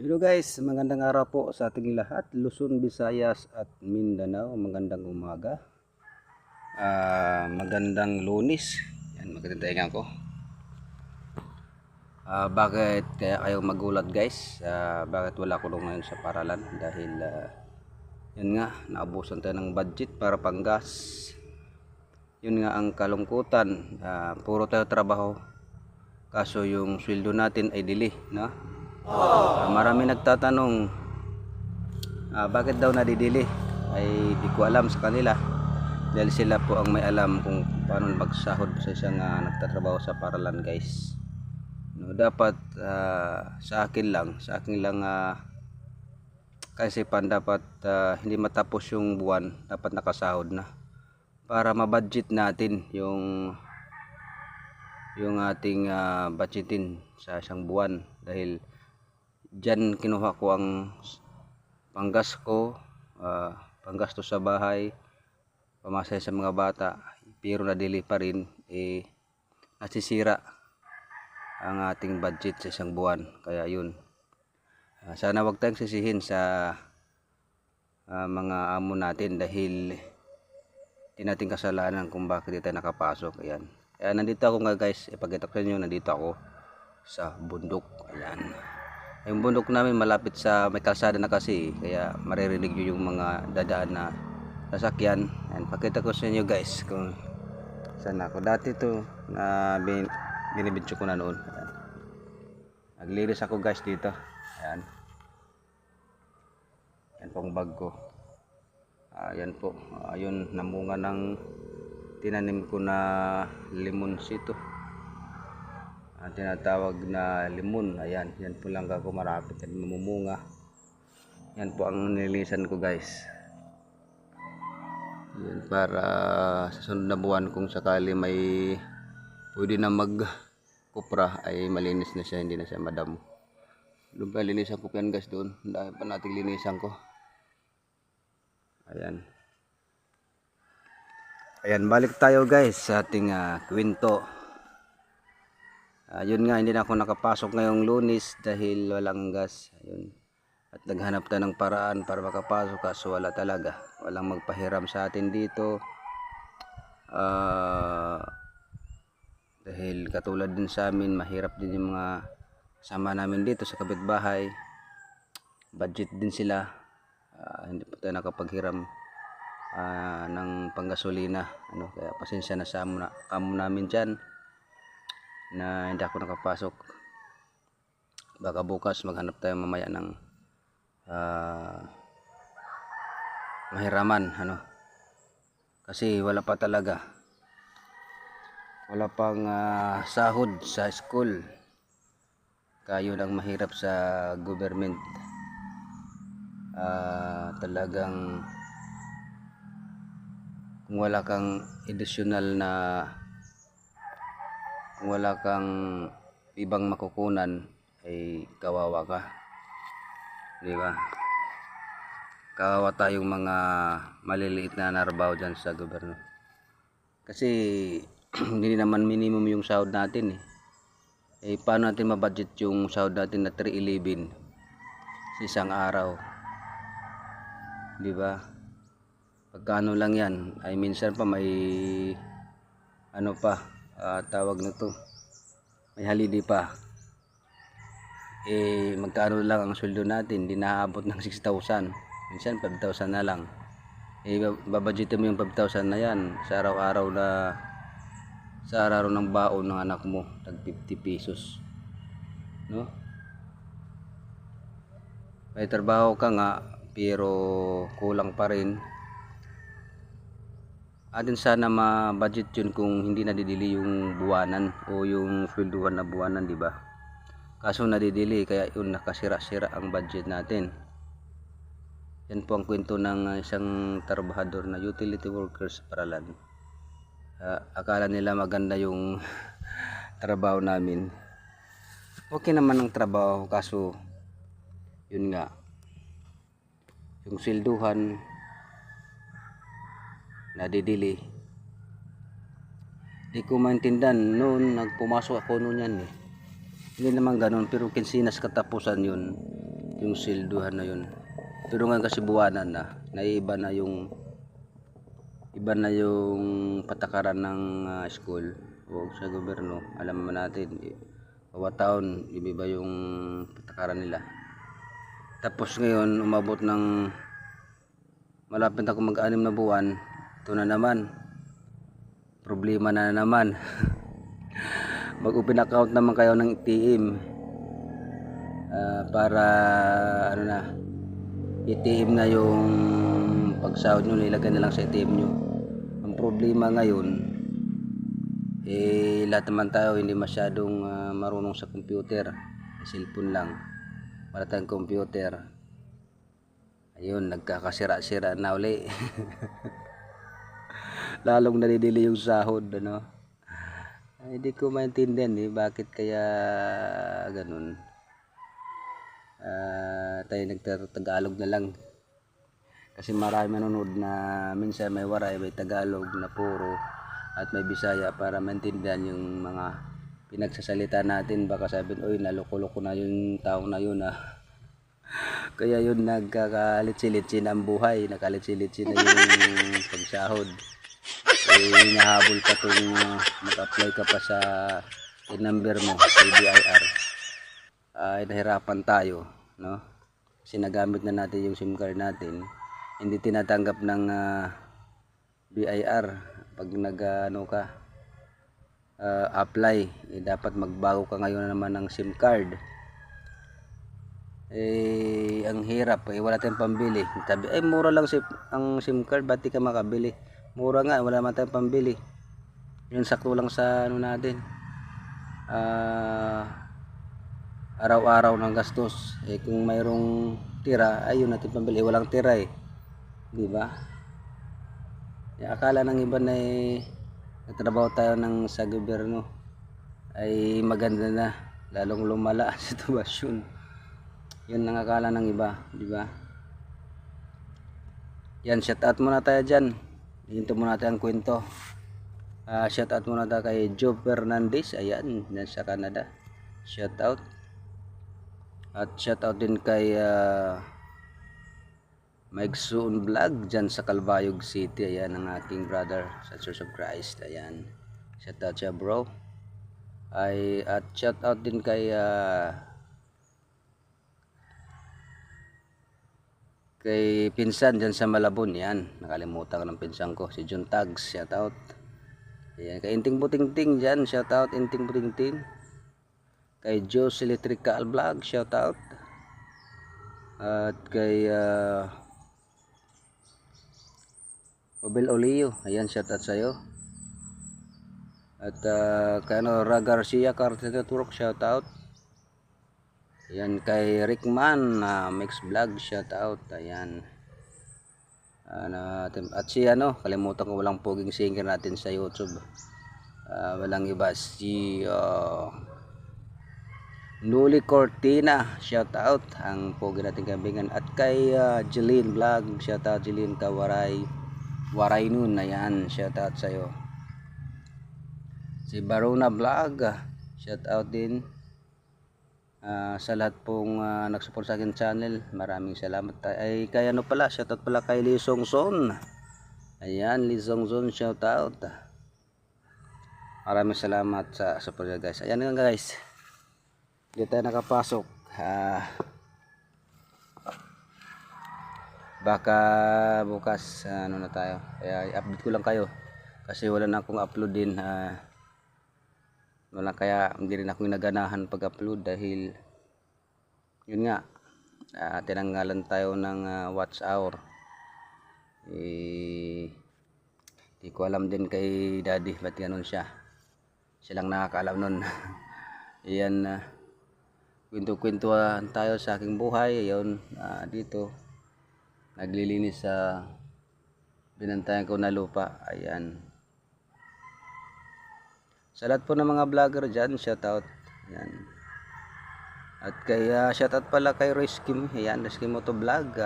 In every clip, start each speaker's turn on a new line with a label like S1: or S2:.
S1: Hello guys, magandang araw po sa ating lahat, Luzon, Visayas at Mindanao. Magandang umaga. Magandang Lunes. Yan, magandang tainga ko. Bakit kaya kayo magulat guys? Bakit wala ko ngayon sa paralan? Dahil yun nga, naubusan tayo ng budget para panggas. Yun nga ang kalungkutan. Puro tayo trabaho. Kaso yung sweldo natin ay dili, no? Marami nagtatanong, bakit daw nadidili? Ay di ko alam sa kanila, dahil sila po ang may alam kung paano magsahod sa isang nagtatrabaho sa paralan guys. No, dapat sa akin lang kaisipan, dapat hindi matapos yung buwan, dapat nakasahod na para mabudget natin yung ating budgetin sa isang buwan. Dahil dyan kinuha ko ang panggas ko, panggastos sa bahay, pamasay sa mga bata, pero nadili pa rin, nasisira ang ating budget sa isang buwan. Kaya yun, sana wag tayong sisihin sa mga amo natin, dahil di natin kasalanan kung bakit di tayo nakapasok. Ayan, kaya nandito ako nga guys, ipakita ko sa inyo, nandito ako sa bundok. Ayan, yung bundok namin malapit sa may kalsada na kasi, kaya maririnig nyo yung mga dadaan na sasakyan. And pakita ko sa inyo guys kung saan ako. Dati to na binibidyo ko na noon. Ayan, naglinis ako guys dito. Ayan, yan pong bag ko. Ayan po, ayun, namunga ng tinanim ko na limonsito, tinatawag na limon. Ayan, yan po lang ako marapit at mamumunga. Yan po ang nililisan ko guys. Yan, para sa sunod na buwan kung sakali may pwede na magkupra ay malinis na siya, hindi na siya madamo. Doon pa linisan ko yan guys, doon dahil pa natin linisan ko. Ayan, ayan, balik tayo guys sa ating kwento. Yun nga, hindi na ako nakapasok ngayong Lunes dahil walang gas. Ayun, at naghanap tayo ng paraan para makapasok, kaso wala talaga, walang magpahiram sa atin dito. Dahil katulad din sa amin, mahirap din yung mga sama namin dito sa kapitbahay, budget din sila. Hindi pa tayo nakapaghiram ng panggasolina, kaya pasensya na sa amo namin dyan na hindi ako nakapasok. Baka bukas maghanap tayo mamaya ng mahiraman, kasi wala pa talaga, wala pang sahod sa school. Kayo lang mahirap sa government. Talagang kung wala kang additional na, kung wala kang ibang makukunan, ay kawawa ka, di ba? Kawawa tayong mga maliliit na narbaho dyan sa gobyerno, kasi hindi naman minimum yung sahod natin paano natin mabudget yung sahod natin na 311 sa isang araw, di ba? Pagkano lang yan, ay minsan pa may tawag na to, may halidi pa. Magkano lang ang sweldo natin, di naabot ng 6,000, minsan 5,000 na lang. Babudgetin mo yung 5,000 na yan sa araw-araw ng baon ng anak mo, tag 50 pesos, no? May trabaho ka nga pero kulang pa rin. Atin sana ma-budget yun kung hindi nadidili yung buwanan o yung swelduhan na buwanan, di ba? Kaso nadidili, kaya yun, nakasira-sira ang budget natin. Yan po ang kwento ng isang trabahador na utility workers sa paralan. Akala nila maganda yung trabaho namin. Okay naman ang trabaho, kaso yun nga, yung swelduhan nadidili. Di ko maintindihan noon, nagpumasok ako noon yan Hindi naman ganun, pero kinsinas katapusan yun. yung silduhan na yun. Pero ngayon kasi buwanan na, naiiba na yung patakaran ng school o sa gobyerno. Alam naman natin, bawat taon iba yung patakaran nila. Tapos ngayon umabot ng malapit ako mag-anim na buwan, ito na naman, problema na naman. Mag-open account naman kayo ng ATM para ano na, ATM na yung pagsahod nyo, nilagay na lang sa ATM nyo. Ang problema ngayon, lahat naman tayo hindi masyadong marunong sa computer, cellphone lang, wala tayong computer. Ayun, nagkakasira-sira na uli. Lalong nadidili yung sahod, ano. Ay, hindi ko maintindihan bakit kaya ganun. Tayo nagtatagalog na lang. Kasi marami manonood na minsan may waray, may Tagalog na puro at may Bisaya para maintindihan yung mga pinagsasalita natin. Baka sabihin, oy, naloko-loko na yung tao na yun Kaya yun, nagkakalit-silitsin ang buhay, nakalit-silitsin na yung pagsahod. Hinahabol ka kung mag-apply ka pa sa number mo, BIR. Nahirapan tayo, no? Kasi nagamit na natin yung SIM card natin, hindi tinatanggap ng BIR pag apply. Dapat magbago ka ngayon naman ng SIM card. Ang hirap, wala tayong pambili. Sabi, mura lang ang SIM card, ba't di ka makabili? Mura nga, wala naman tayong pambili. Yun, sakto lang sa ano natin, araw-araw ng gastos. Kung mayroong tira, ayun natin pambili. Walang tira di ba? Akala ng iba na nagtrabaho tayo sa gobyerno ay maganda na, lalong lumala ang sitwasyon. Yun ang akala ng iba, di ba? Yan, shout out muna tayo dyan. Hinto muna natin ang kwento. Shout out muna tayo kay Joe Fernandez, ayan, nasa Canada. Shout out. At shout out din kay Mike Soon Vlog dyan sa Calbayog City. Ayan ang aking brother sa Church of Christ. Ayan, shout out siya, bro. At shout out din kay pinsan dyan sa Malabon. Yan, nakalimutan ko ng pinsan ko, si John Tags, shout out. Ayan, kay Inting Butingting dyan, shout out Inting Butingting. Kay Joe's Electrical Vlog, shout out. At kay Obel Olio, ayan, shout out sa'yo. At kay Ra Garcia Carter Network, shout out. Ayan, kay Rickman Mix Vlog, shout out. Ayan. At si kalimutan ko, walang poging singer natin sa YouTube. Walang iba, si Nuli Cortina, shout out ang pogi nating kambingan. At kay Jeline Vlog, shout out Jeline Waray nun, ayan, shout out sa'yo. Si Barona Vlog, shout out din. Sa lahat pong nagsupport sa akin channel, maraming salamat. Kay shout out pala kay Lee Song Son. Ayan, Lee Song Son, shout out. Maraming salamat sa support niya, guys. Ayan nga, guys, hindi tayo nakapasok. Baka bukas na tayo, kaya i-update ko lang kayo kasi wala na akong upload din. Wala, kaya hindi rin ako naganahan pag-upload dahil yun nga, tinanggalan tayo ng watch hour. Di ko alam din kay daddy ba't ganun siya lang nakakaalam nun. Yan, kwento-kwentuhan tayo sa aking buhay. Ayun, dito naglilinis sa binantayan ko na lupa. Ayan, sa lahat po ng mga vlogger dyan, shoutout. Yan. At kay shoutout pala kay Reskim. Ayan, Reskim Moto Vlog.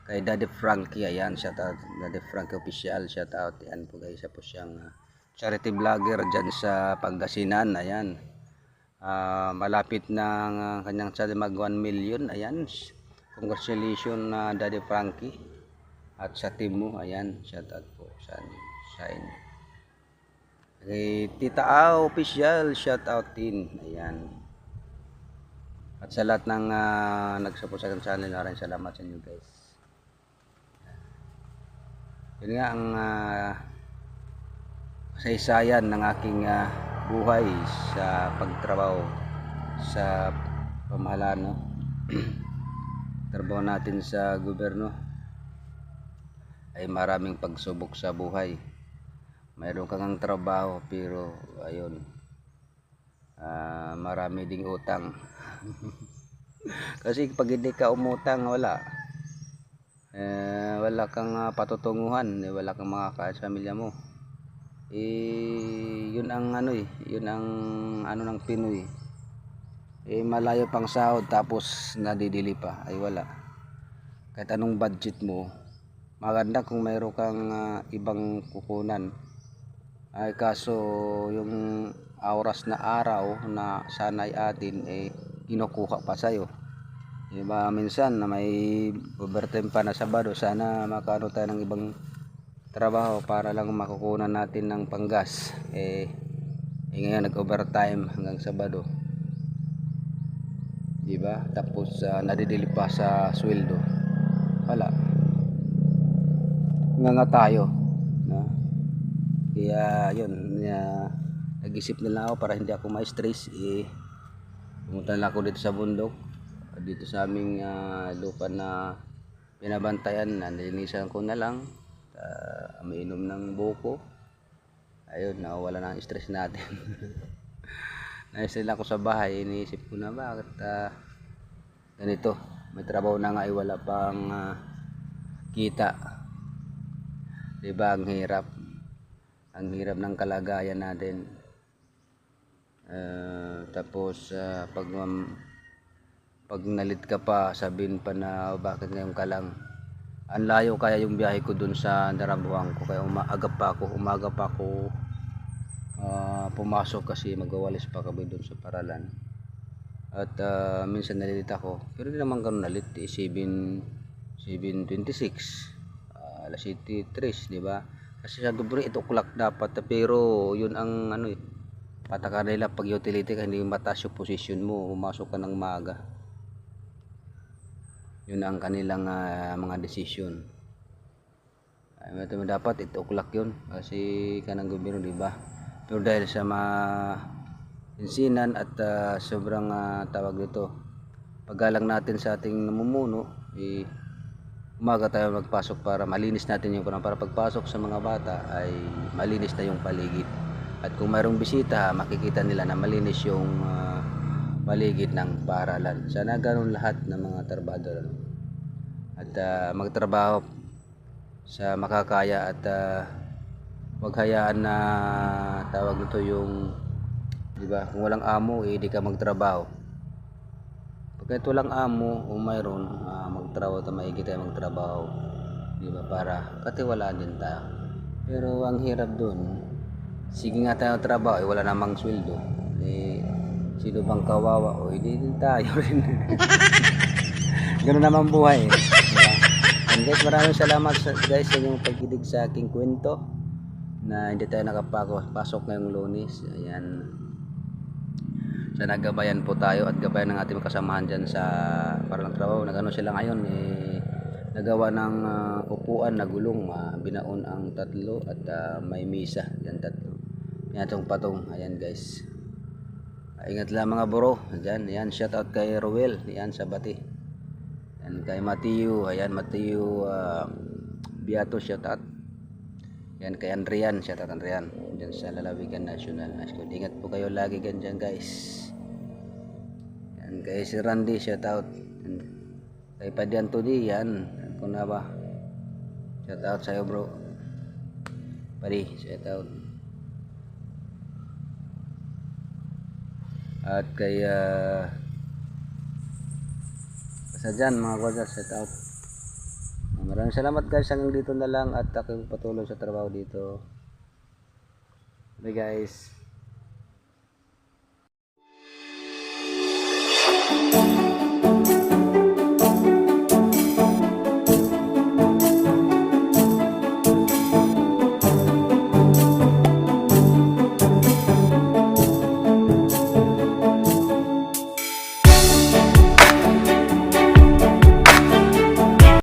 S1: Kay Daddy Frankie. Ayan, shoutout Daddy Frankie Official. Shoutout. Ayan po guys, po siyang charity vlogger dyan sa Pangasinan. Ayan, malapit na kanyang channel mag 1 million. Ayan, congratulations na Daddy Frankie at sa team mo. Ayan, shout out po sa inyo. Kay Tita A official, shout out din. Ayan. At sa lahat ng nag-support sa channel, maraming salamat sa inyo guys. Yun nga ang kasaysayan ng aking buhay sa pagtrabaho sa pamahalaan, no? Trabaho natin sa gobyerno ay maraming pagsubok sa buhay. Mayroon kang trabaho pero ayun, marami ding utang. Kasi pag hindi ka umutang, wala kang patutunguhan, wala kang makakain sa pamilya mo. Yun ang yun ang ng Pinoy. Malayo pang sahod tapos nadidili pa, ay wala. Kahit anong budget mo, maganda kung mayroon kang ibang kukunan. Ay kaso yung oras na araw na sanay atin kinukuha pa sa'yo. Diba, minsan na may overtime pa na Sabado, sana makaano tayo ng ibang trabaho para lang makukunan natin ng panggas. Ngayon nag-overtime hanggang Sabado. Diba? Tapos nadidili pa sa sweldo. Wala. Nga tayo. No? Kaya yun, nag-isip na lang ako para hindi ako ma-stress. Pumunta na ako dito sa bundok. Dito sa aming lupa na binabantayan, nilinisan ko na lang. Umiinom ng buko. Ayun, nawala na ang stress natin. Naistress lang ako sa bahay, iniisip ko na bakit ganito, may trabaho na nga ay wala pang kita. Diba, ang hirap ng kalagayan natin. Tapos pag nalit ka pa, sabihin pa na bakit ngayon ka lang. Ang layo kaya yung biyahe ko dun sa narabuhan ko, kaya umaga pa ako pumasok kasi magwawalis pa kami dun sa paralan. At minsan nalit ako, pero di naman ganun nalit, 7:26, alas 7:03, di ba? Kasi sa dobre 8 o'clock dapat, pero yun ang pataka nila pag utility ka, hindi mataas yung position mo, pumasok ka ng maaga. Yun ang kanilang mga decision. Dapat 8 o'clock yun kasi kanang gobyerno, di ba? Pero dahil sa insinan at sobrang tawag dito, paggalang natin sa ating namumuno, umaga tayo magpasok para malinis natin yung para pagpasok sa mga bata ay malinis na yung paligid. At kung mayroong bisita, makikita nila na malinis yung paligid ng paaralan. Sana ganun lahat ng mga trabahador. At magtrabaho sa makakaya at wag hayaan na tawag nito yung, di ba, kung walang amo di ka magtrabaho. Pagka walang amo o mayroon, magtrabaho tayo, maigi tayo magtrabaho, di ba, para katiwalaan din tayo. Pero ang hirap dun, sige nga tayo trabaho, wala namang sweldo, sino bang kawawa? O hindi din tayo rin. Ganoon naman buhay, diba? And guys, maraming salamat guys sa inyong pagkinig sa aking kwento na hindi tayo nakapasok ngayong Lunes. Ayan, sana gabayan po tayo at gabayan ng ating kasamahan dyan sa parang trabaho. Nagano sila ngayon, nagawa ng upuan na gulong, binaon ang 3 at may misa yan 3. Yan itong patong. Ayan guys, ingat lang mga bro dyan. Yan, shout out kay Ruel yan sa Bati. Yan kay Matthew, ayan Matthew Biato, shout out. Yan kay Andrian, shout out Andrian dyan sa Lalawigan National High School. Ingat po kayo lagi dyan guys. Yan kay si Randy, shout out. Yan kay Paddy Anthony, yan kung na ba, shout out sa'yo bro Paddy, shout out. At kay basta dyan mga guardas, shout out. Maraming salamat guys, hanggang dito na lang at aking patuloy sa trabaho dito. Bye guys.